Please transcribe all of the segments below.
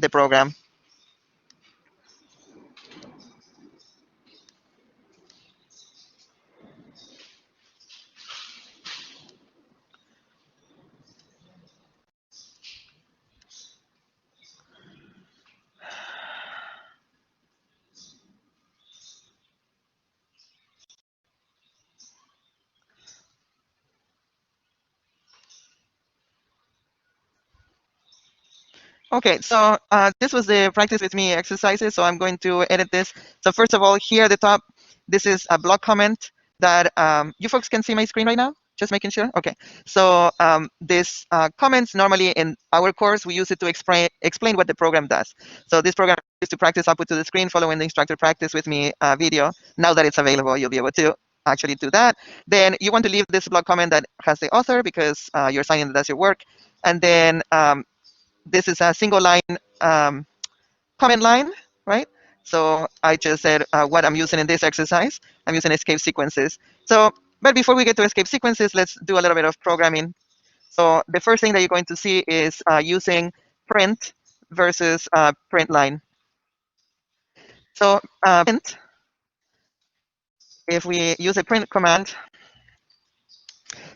the program. Okay, so this was the practice with me exercises, so I'm going to edit this. So first of all, here at the top, this is a blog comment that you folks can see my screen right now? Just making sure? Okay. So this comments, normally in our course, we use it to explain what the program does. So this program is to practice output to the screen following the instructor practice with me video. Now that it's available, you'll be able to actually do that. Then you want to leave this blog comment that has the author because you're signing that that's your work. And then this is a single line comment line, right? So I just said what I'm using in this exercise. I'm using escape sequences. So, but before we get to escape sequences, let's do a little bit of programming. So the first thing that you're going to see is using print versus print line. So print, if we use a print command,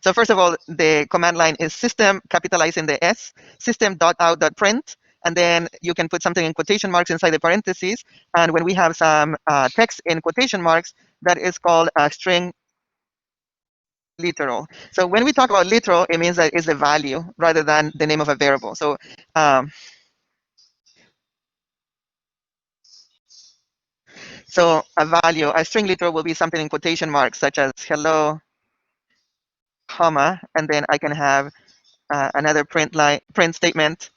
so first of all, the command line is system, capitalizing the S, system.out.print, and then you can put something in quotation marks inside the parentheses. And when we have some text in quotation marks, that is called a string literal. So when we talk about literal, it means that it's a value rather than the name of a variable. So so a value, a string literal will be something in quotation marks, such as hello, comma, and then I can have another print statement.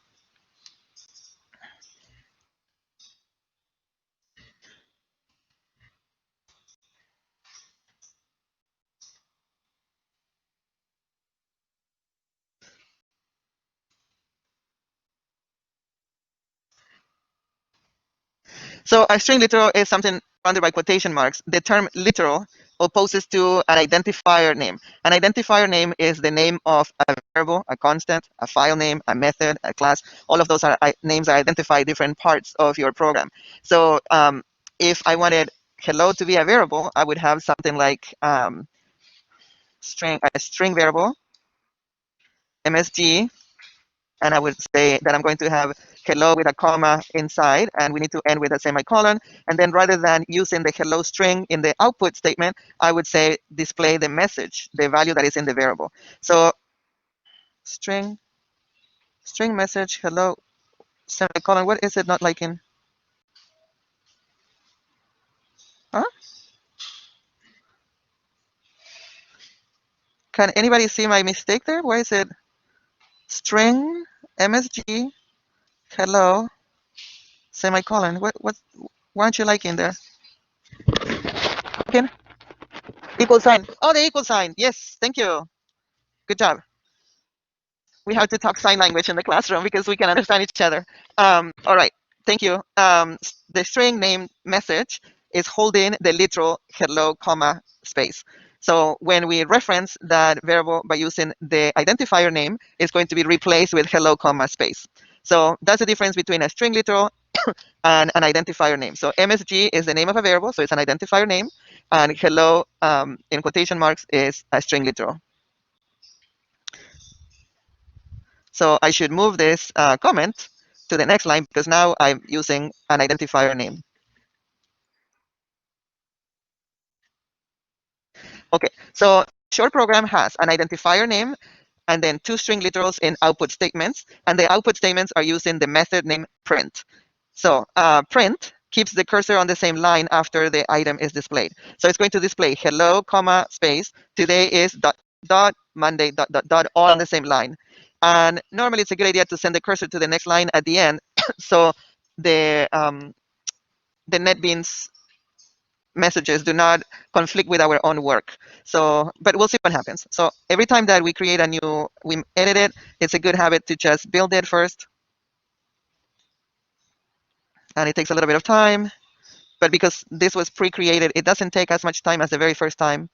So a string literal is something surrounded by quotation marks. The term literal opposes to an identifier name. An identifier name is the name of a variable, a constant, a file name, a method, a class. All of those are names that identify different parts of your program. So if I wanted hello to be a variable, I would have something like a string variable, MSG, and I would say that I'm going to have hello with a comma inside, and we need to end with a semicolon. And then rather than using the hello string in the output statement, I would say display the message, the value that is in the variable. So string message, hello, semicolon. What is it not liking? Huh? Can anybody see my mistake there? Why is it string MSG, hello, semicolon? Why aren't you liking there? Okay. Equal sign. Oh, the equal sign. Yes, thank you. Good job. We have to talk sign language in the classroom because we can understand each other. All right, thank you. The string name message is holding the literal hello, comma, space. So when we reference that variable by using the identifier name, it's going to be replaced with hello, comma, space. So that's the difference between a string literal and an identifier name. So MSG is the name of a variable, so it's an identifier name, and hello in quotation marks is a string literal. So I should move this comment to the next line because now I'm using an identifier name. Okay, so short program has an identifier name and then two string literals in output statements. And the output statements are using the method name print. So print keeps the cursor on the same line after the item is displayed. So it's going to display hello, comma, space. Today is dot, dot, Monday, dot, dot, dot, all on the same line. And normally it's a good idea to send the cursor to the next line at the end. So the NetBeans messages do not conflict with our own work. So, but we'll see what happens. So every time that we create a new, we edit it, it's a good habit to just build it first. And it takes a little bit of time, but because this was pre-created, it doesn't take as much time as the very first time.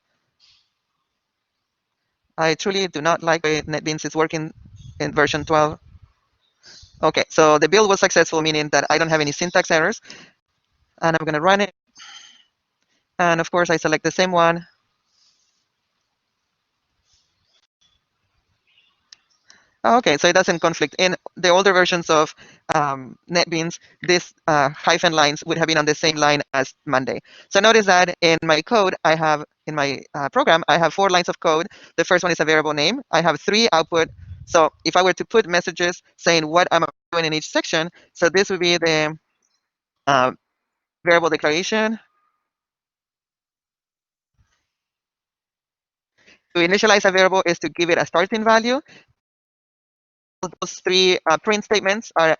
I truly do not like the way NetBeans is working in version 12. Okay, so the build was successful, meaning that I don't have any syntax errors. And I'm going to run it. And of course, I select the same one. Okay, so it doesn't conflict. In the older versions of NetBeans, this hyphen lines would have been on the same line as Monday. So notice that in my code, I have, in my program, I have 4 lines of code. The first one is a variable name. I have 3 output. So if I were to put messages saying what I'm doing in each section, so this would be the uh, variable declaration. To initialize a variable is to give it a starting value. Those 3 print statements are the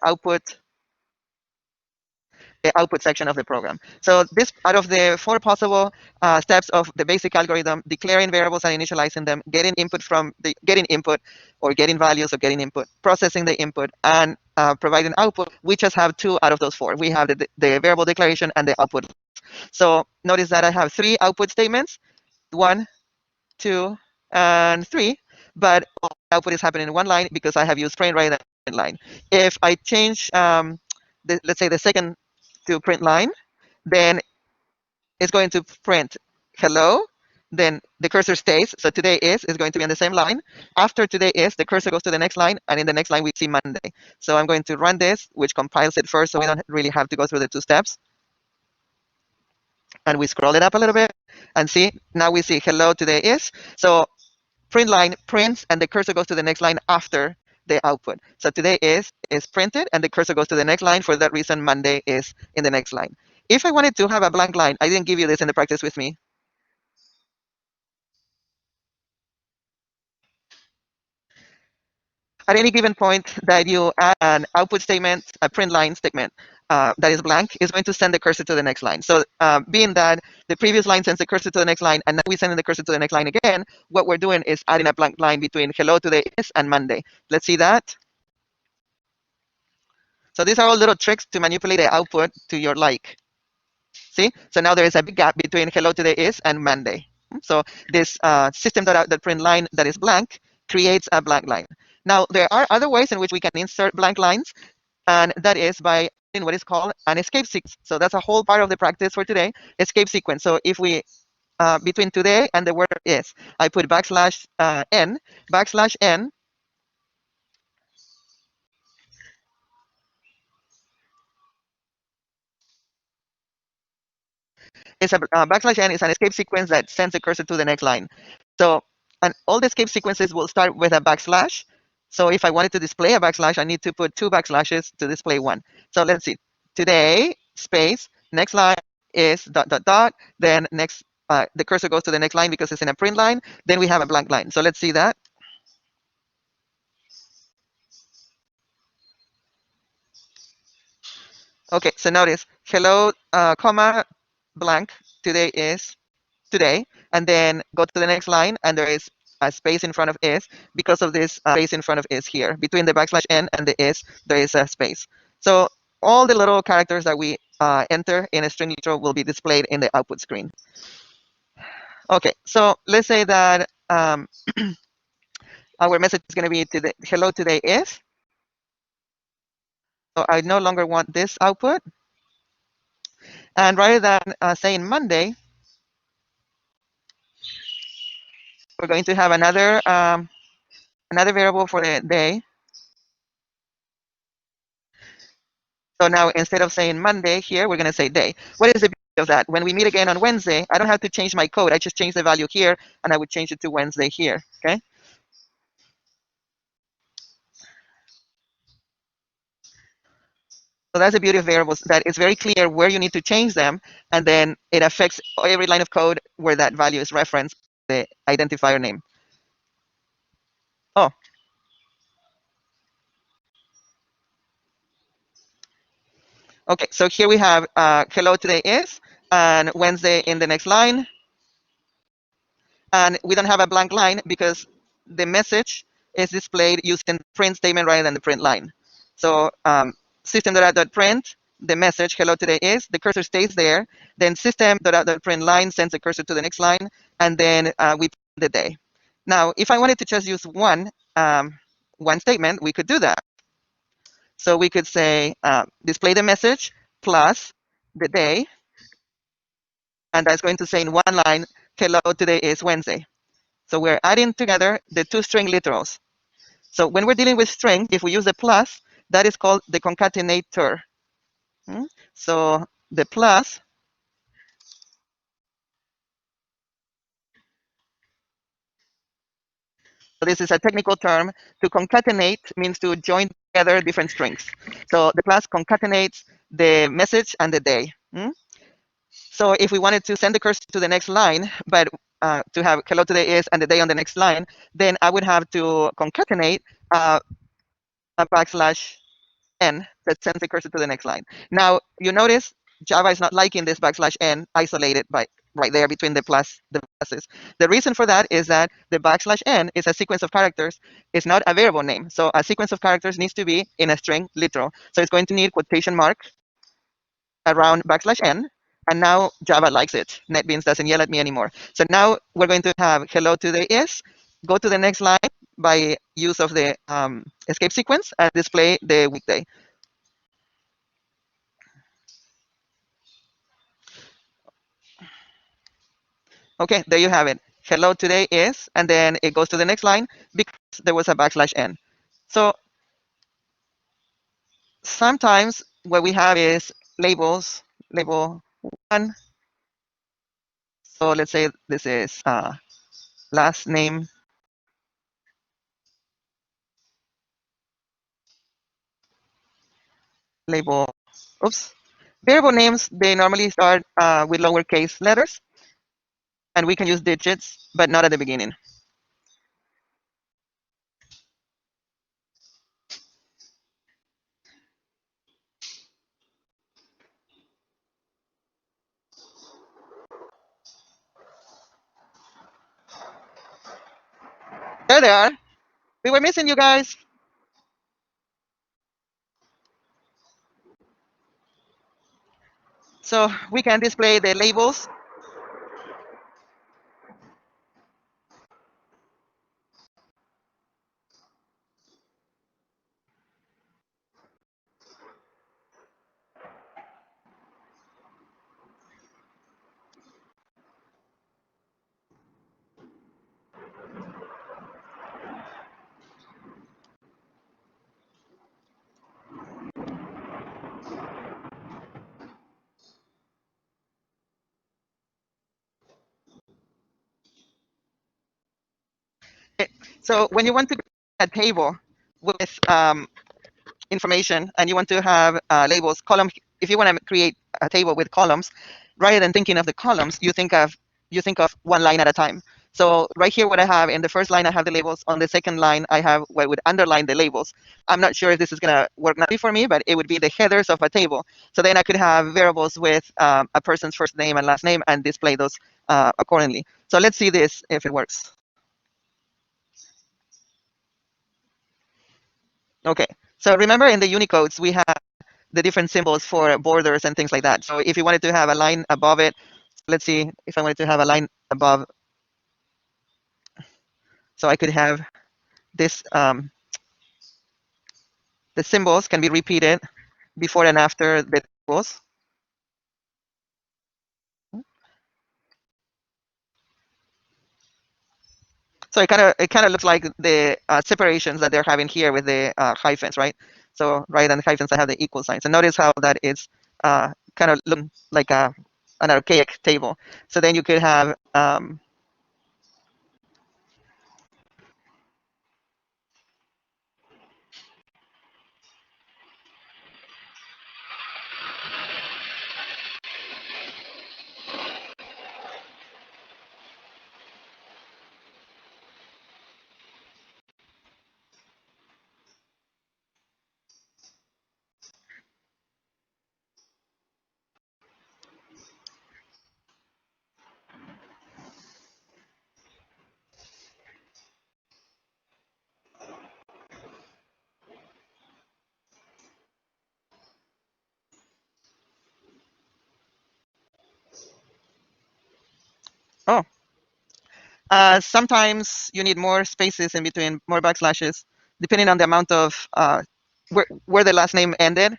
output section of the program. So this, out of the 4 possible steps of the basic algorithm: declaring variables and initializing them, getting input or getting values or getting input, processing the input, and providing output, we just have 2 out of those 4. We have the variable declaration and the output. So notice that I have 3 output statements: 1, 2, and 3, but output is happening in one line because I have used print rather than print line. If I change, let's say, the second to print line, then it's going to print hello, then the cursor stays. So today is going to be on the same line. After today is, the cursor goes to the next line, and in the next line we see Monday. So I'm going to run this, which compiles it first, so we don't really have to go through the 2 steps. And we scroll it up a little bit and see, now we see hello, today is. So print line prints, and the cursor goes to the next line after the output. So today is printed, and the cursor goes to the next line. For that reason, Monday is in the next line. If I wanted to have a blank line, I didn't give you this in the practice with me. At any given point that you add an output statement, a print line statement that is blank, is going to send the cursor to the next line. So being that the previous line sends the cursor to the next line, and now we send the cursor to the next line again, what we're doing is adding a blank line between hello, today is, and Monday. Let's see that. So these are all little tricks to manipulate the output to your like. See? So now there is a big gap between hello, today is, and Monday. So this system.out.print line that is blank creates a blank line. Now, there are other ways in which we can insert blank lines, and that is by in what is called an escape sequence. So that's a whole part of the practice for today, escape sequence. So if we, between today and the word is, I put \n, \n is \n is an escape sequence that sends the cursor to the next line. So, and all the escape sequences will start with a backslash. So if I wanted to display a backslash, I need to put 2 backslashes to display one. So let's see. Today, space, next line is ... Then next, the cursor goes to the next line because it's in a print line. Then we have a blank line. So let's see that. Okay, so notice hello, comma, blank, today is today, and then go to the next line, and there is a space in front of is. Because of this space in front of is here, between the \n and the is, there is a space. So all the little characters that we enter in a string literal will be displayed in the output screen. Okay, so let's say that our message is going to be to the hello, today is. So I no longer want this output. And rather than saying Monday, we're going to have another variable for the day. So now instead of saying Monday here, we're going to say day. What is the beauty of that? When we meet again on Wednesday, I don't have to change my code. I just change the value here, and I would change it to Wednesday here. Okay. So that's the beauty of variables, that it's very clear where you need to change them, and then it affects every line of code where that value is referenced, the identifier name. Oh, okay. So here we have hello, today is, and Wednesday in the next line. And we don't have a blank line because the message is displayed using the print statement rather than the print line. So system.out.print, the message hello, today is, the cursor stays there. Then system.out.print line sends the cursor to the next line, and then we print the day. Now, if I wanted to just use one statement, we could do that. So we could say display the message plus the day, and that's going to say in one line, hello, today is Wednesday. So we're adding together the two string literals. So when we're dealing with string, if we use the plus, that is called the concatenator. So the plus, so this is a technical term. To concatenate means to join together different strings. So the plus concatenates the message and the day. So if we wanted to send the cursor to the next line, but to have hello today is and the day on the next line, then I would have to concatenate a backslash n that sends the cursor to the next line. Now you notice Java is not liking this backslash n isolated by right there between the pluses. The reason for that is that the backslash n is a sequence of characters. It's not a variable name. So a sequence of characters needs to be in a string literal. So it's going to need quotation mark around backslash n. And now Java likes it. NetBeans doesn't yell at me anymore. So now we're going to have hello today is, go to the next line by use of the escape sequence and display the weekday. Okay, there you have it. Hello today is, and then it goes to the next line because there was a backslash n. So sometimes what we have is labels, label one. So let's say this is last name, label, oops. Variable names, they normally start with lowercase letters, and we can use digits, but not at the beginning. There they are. We were missing you guys. So we can display the labels. So when you want to create a table with information and you want to have labels, column, if you want to create a table with columns, rather than thinking of the columns, you think of one line at a time. So right here, what I have in the first line, I have the labels. On the second line, I have what would underline the labels. I'm not sure if this is going to work nicely for me, but it would be the headers of a table. So then I could have variables with a person's first name and last name and display those accordingly. So let's see this if it works. Okay, so remember in the Unicodes, we have the different symbols for borders and things like that. So if you wanted to have a line above it, let's see if I wanted to have a line above. So I could have this, the symbols can be repeated before and after the symbols. So it kind of looks like the separations that they're having here with the hyphens, right? So rather than hyphens, I have the equal signs. And notice how that is kind of look like an archaic table. So then you could have oh, sometimes you need more spaces in between, more backslashes, depending on the amount of where the last name ended.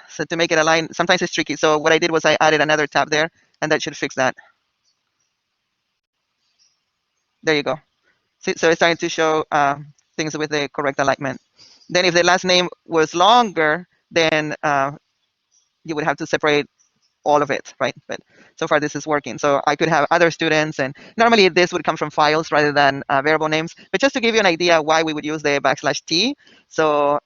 So to make it align, sometimes it's tricky. So what I did was I added another tab there, and that should fix that. There you go. So it's trying to show things with the correct alignment. Then if the last name was longer, then you would have to separate all of it, right? But so far this is working. So I could have other students, and normally this would come from files rather than variable names. But just to give you an idea why we would use the \t. So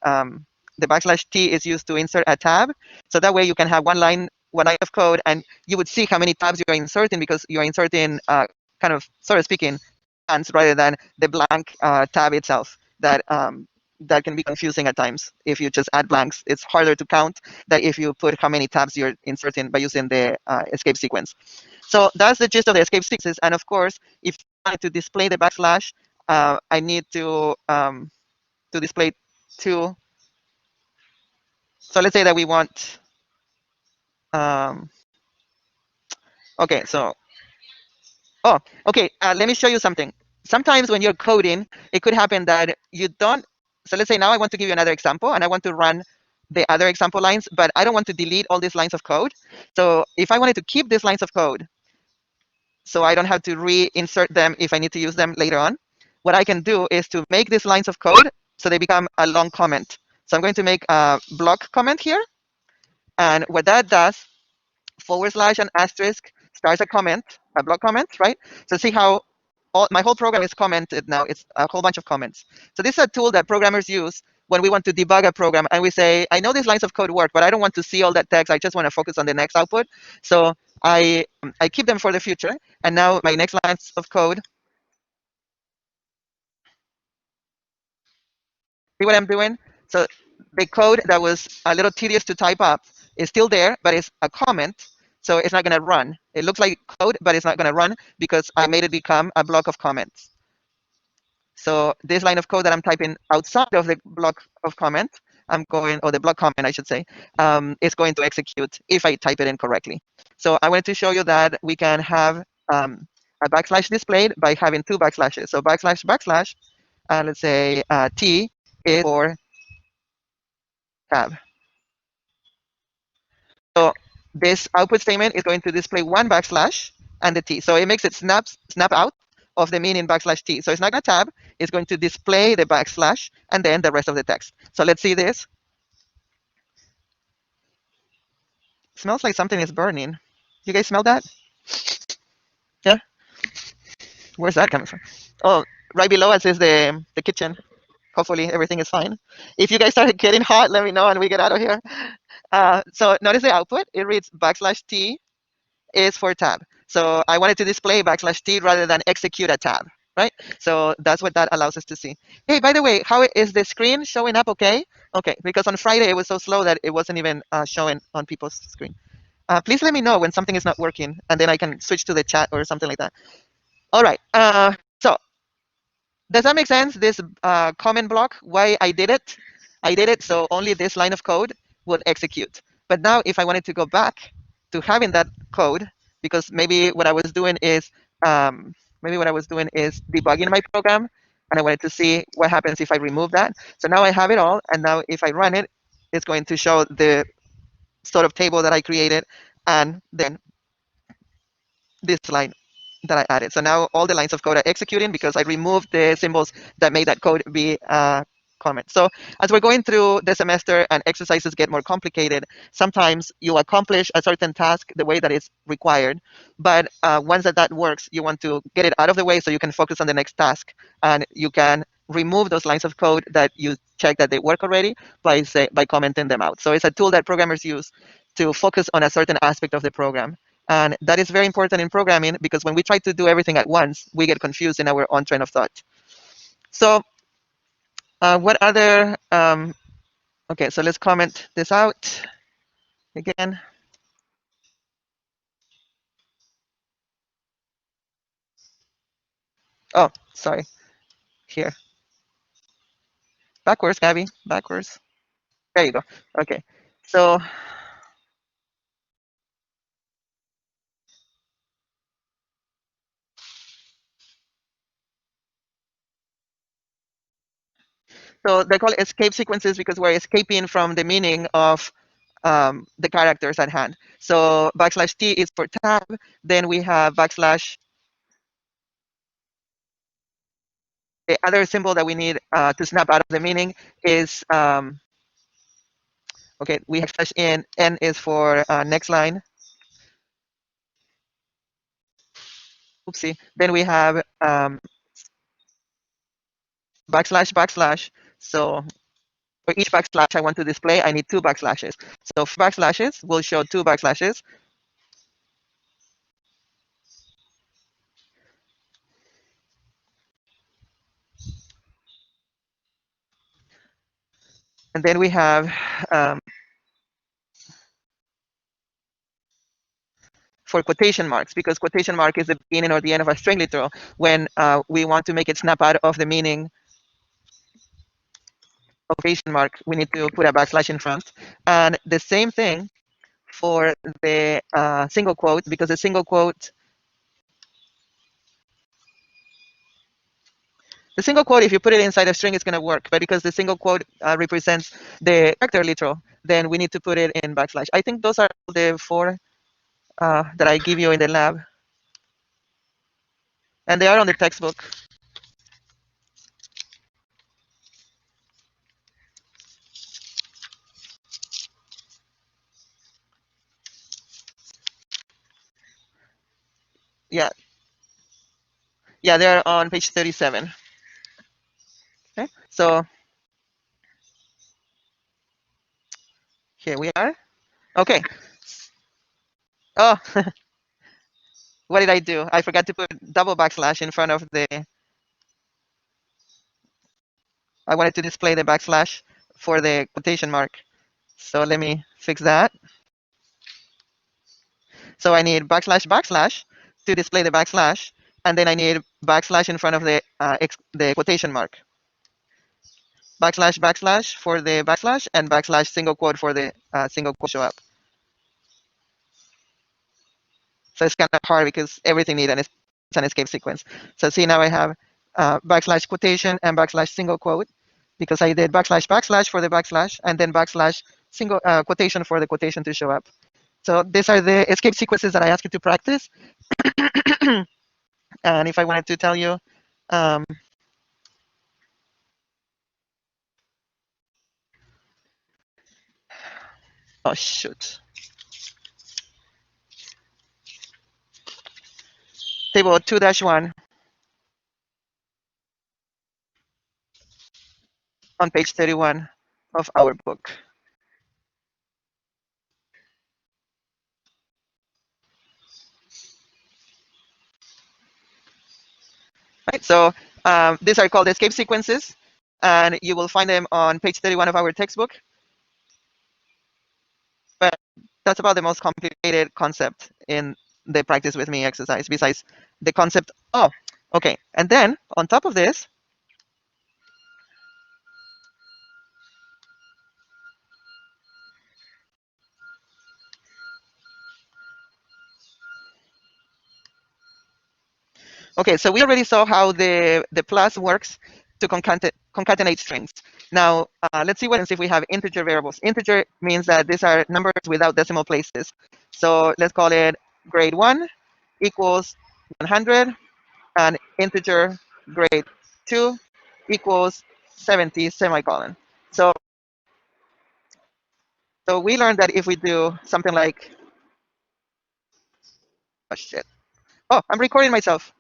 the \t is used to insert a tab. So that way you can have one line of code, and you would see how many tabs you're inserting because you're inserting kind of, sort of speaking, rather than the blank tab itself. That can be confusing at times. If you just add blanks, it's harder to count than if you put how many tabs you're inserting by using the escape sequence. So that's the gist of the escape sequences. And of course, if I want to display the backslash, I need to display two. So let's say that we want, okay, so, oh, okay, let me show you something. Sometimes when you're coding, it could happen that you don't. So let's say now I want to give you another example, and I want to run the other example lines, but I don't want to delete all these lines of code. So if I wanted to keep these lines of code, so I don't have to reinsert them if I need to use them later on, what I can do is to make these lines of code so they become a long comment. So I'm going to make a block comment here. And what that does, / and asterisk starts a comment, a block comment, right? So see how my whole program is commented now. It's a whole bunch of comments. So this is a tool that programmers use when we want to debug a program, and we say, I know these lines of code work, but I don't want to see all that text. I just want to focus on the next output. So I keep them for the future. And now my next lines of code, see what I'm doing? So the code that was a little tedious to type up is still there, but it's a comment. So it's not going to run. It looks like code, but it's not going to run because I made it become a block of comments. So this line of code that I'm typing outside of the block of comment, or the block comment, I should say, is going to execute if I type it in correctly. So I wanted to show you that we can have a backslash displayed by having two backslashes. So // and let's say T is for tab. So this output statement is going to display one backslash and the T. So it makes it snap out of the meaning /T. So it's not going to tab. It's going to display the backslash and then the rest of the text. So let's see this. Smells like something is burning. You guys smell that? Yeah. Where's that coming from? Oh, right below us is the kitchen. Hopefully everything is fine. If you guys start getting hot, let me know and we get out of here. So notice the output. It reads /T is for tab. So I wanted to display /T rather than execute a tab, right? So that's what that allows us to see. Hey, by the way, how is the screen showing up okay? Okay, because on Friday it was so slow that it wasn't even showing on people's screen. Please let me know when something is not working, and then I can switch to the chat or something like that. All right. So does that make sense? This comment block, why I did it? I did it so only this line of code would execute. But now if I wanted to go back to having that code, because maybe what I was doing is debugging my program, and I wanted to see what happens if I remove that. So now I have it all, and now if I run it, it's going to show the sort of table that I created, and then this line that I added. So now all the lines of code are executing because I removed the symbols that made that code be comment. So as we're going through the semester and exercises get more complicated, sometimes you accomplish a certain task the way that it's required. But once that works, you want to get it out of the way so you can focus on the next task. And you can remove those lines of code that you check that they work already by commenting them out. So it's a tool that programmers use to focus on a certain aspect of the program. And that is very important in programming because when we try to do everything at once, we get confused in our own train of thought. So what other, okay, so let's comment this out again. Oh, sorry, here. Backwards, Gabby, backwards. There you go. Okay, so So they're called escape sequences because we're escaping from the meaning of the characters at hand. So \t is for tab. Then we have \. The other symbol that we need to snap out of the meaning is okay. We have /n. N is for next line. Oopsie. Then we have \\. So for each backslash I want to display, I need two backslashes. So backslashes will show two backslashes. And then we have for quotation marks, because quotation mark is the beginning or the end of a string literal. When we want to make it snap out of the meaning of quotation mark, we need to put a backslash in front. And the same thing for the single quote, because the single quote, if you put it inside a string, it's going to work. But because the single quote represents the character literal, then we need to put it in backslash. I think those are the four that I give you in the lab. And they are on the textbook. Yeah. Yeah, they're on page 37. Okay. So here we are. Okay. Oh, what did I do? I forgot to put double backslash in front of the. I wanted to display the backslash for the quotation mark. So let me fix that. So I need \\, to display the backslash, and then I need backslash in front of the quotation mark. \\, for the backslash, and \/ single quote for the single quote show up. So it's kind of hard because everything needs an escape sequence. So see, now I have \/ quotation and \/ single quote, because I did \/ for the backslash, and then \/ single quotation for the quotation to show up. So these are the escape sequences that I asked you to practice. And if I wanted to tell you, oh shoot, table 2-1 on page 31 of our book. Right, so these are called escape sequences, and you will find them on page 31 of our textbook. But that's about the most complicated concept in the practice with me exercise, besides the concept. Oh, okay. And then on top of this, okay, so we already saw how the plus works to concatenate strings. Now, let's see what and see if we have integer variables. Integer means that these are numbers without decimal places. So let's call it grade 1 equals 100, and integer grade 2 equals 70 semicolon. So we learned that if we do something like, oh shit, oh, I'm recording myself.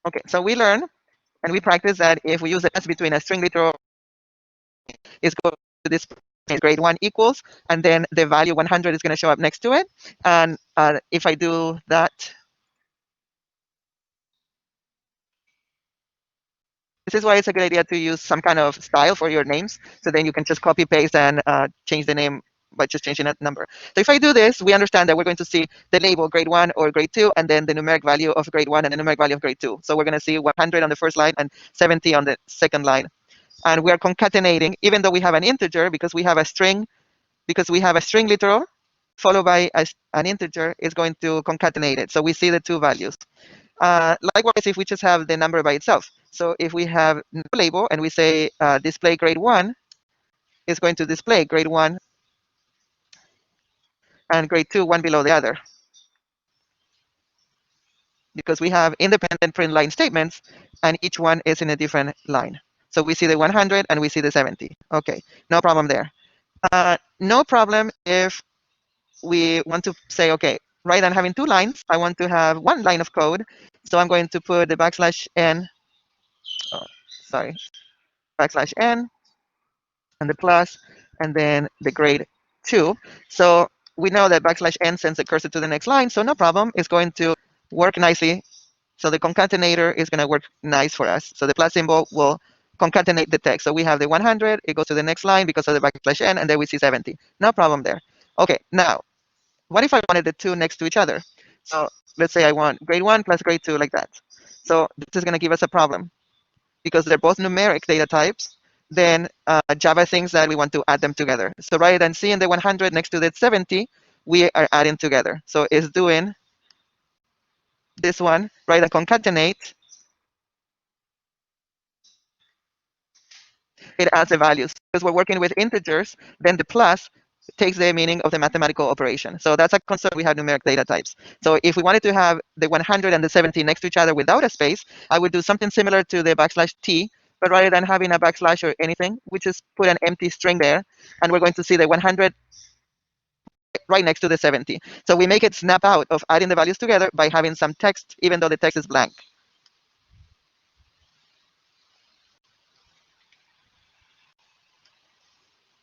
Okay, so we learn and we practice that if we use the s between a string literal is going to this grade 1 equals, and then the value 100 is going to show up next to it. And if I do that, this is why it's a good idea to use some kind of style for your names. So then you can just copy paste and change the name by just changing that number. So if I do this, we understand that we're going to see the label grade 1 or grade 2, and then the numeric value of grade 1 and the numeric value of grade 2. So we're going to see 100 on the first line and 70 on the second line. And we are concatenating, even though we have an integer, because we have a string because we have a string literal followed by an integer, is going to concatenate it. So we see the two values. Likewise, if we just have the number by itself. So if we have no label and we say display grade 1, it's going to display grade 1 and grade 2, one below the other, because we have independent print line statements and each one is in a different line. So we see the 100 and we see the 70. Okay, no problem there. No problem if we want to say, okay, rather than having two lines, I want to have one line of code. So I'm going to put the \n, oh, sorry, \n and the plus, and then the grade 2. So we know that \n sends the cursor to the next line, so no problem. It's going to work nicely. So the concatenator is going to work nice for us. So the plus symbol will concatenate the text. So we have the 100, it goes to the next line because of the \n, and then we see 70. No problem there. Okay, now, what if I wanted the two next to each other? So let's say I want grade 1 plus grade 2 like that. So this is going to give us a problem because they're both numeric data types. Then Java thinks that we want to add them together. So rather than seeing the 100 next to the 70, we are adding together. So it's doing this one, rather than concatenate, it adds the values. Because we're working with integers, then the plus takes the meaning of the mathematical operation. So that's a concern. We have numeric data types. So if we wanted to have the 100 and the 70 next to each other without a space, I would do something similar to the \t, but rather than having a backslash or anything, we just put an empty string there, and we're going to see the 100 right next to the 70. So we make it snap out of adding the values together by having some text, even though the text is blank.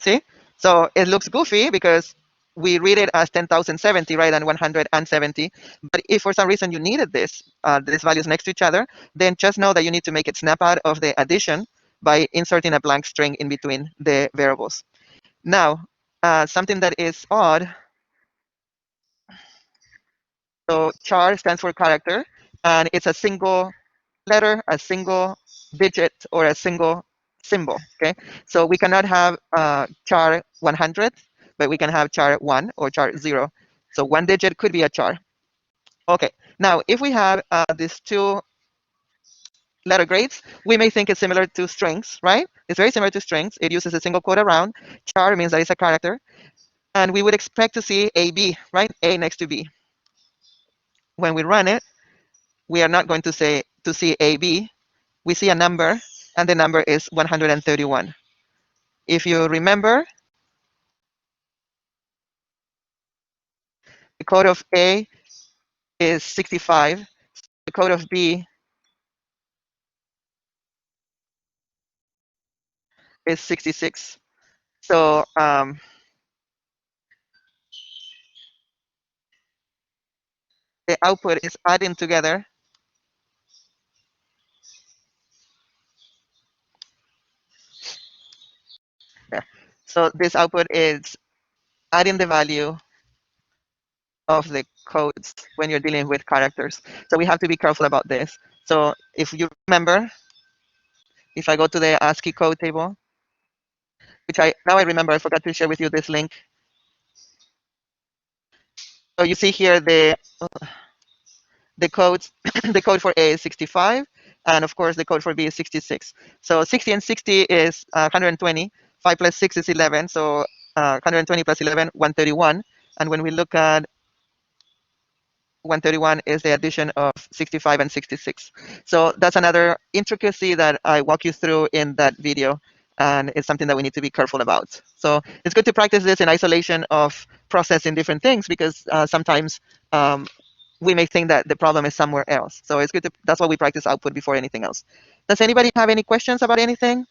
See? So it looks goofy because we read it as 10,070 rather than 170. But if for some reason you needed these values next to each other, then just know that you need to make it snap out of the addition by inserting a blank string in between the variables. Now, something that is odd. So char stands for character, and it's a single letter, a single digit, or a single symbol. Okay, so we cannot have char 100, but we can have char 1 or char 0. So one digit could be a char. Okay, now if we have these two letter grades, we may think it's similar to strings, right? It's very similar to strings. It uses a single quote around. Char means that it's a character, and we would expect to see AB, right? A next to B. When we run it, we are not going to see AB. We see a number, and the number is 131. If you remember, the code of A is 65. The code of B is 66. So the output is adding together. Yeah. So this output is adding the value of the codes when you're dealing with characters. So we have to be careful about this. So if you remember, if I go to the ASCII code table, which now I remember, I forgot to share with you this link. So you see here the codes, the code for A is 65, and of course the code for B is 66. So 60 and 60 is 120. 5 plus 6 is 11. So 120 plus 11, 131. And when we look at 131 is the addition of 65 and 66. So that's another intricacy that I walk you through in that video, and it's something that we need to be careful about. So it's good to practice this in isolation of processing different things, because sometimes we may think that the problem is somewhere else. So it's good to, that's why we practice output before anything else. Does anybody have any questions about anything?